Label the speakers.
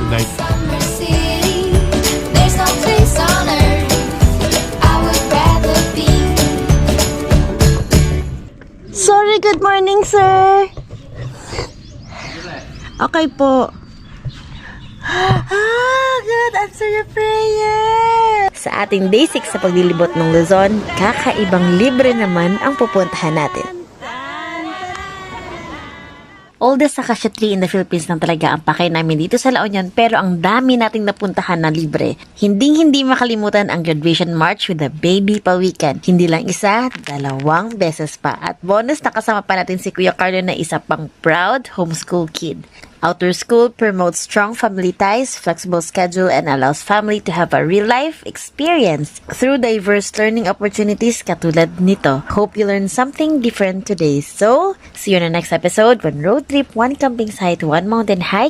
Speaker 1: Good night.
Speaker 2: Summer city, there's no place on earth I would rather be.
Speaker 3: Sorry, good morning, sir. Okay po. Good, answer your prayer. Sa ating day 6 sa paglilibot ng Luzon, kakaibang libre naman ang pupuntahan natin. Oldest Acacia Tree in the Philippines lang talaga ang pakay namin dito sa La Union, pero ang dami nating napuntahan na libre. Hindi makalimutan ang graduation march with the baby pa weekend. Hindi lang isa, 2 beses pa. At bonus, nakasama pa natin si Kuya Carlo na isa pang proud homeschool kid. Outdoor school promotes strong family ties, flexible schedule, and allows family to have a real-life experience through diverse learning opportunities katulad nito. Hope you learn something different today. So, see you in the next episode, 1 road trip, 1 camping site, 1 mountain hike,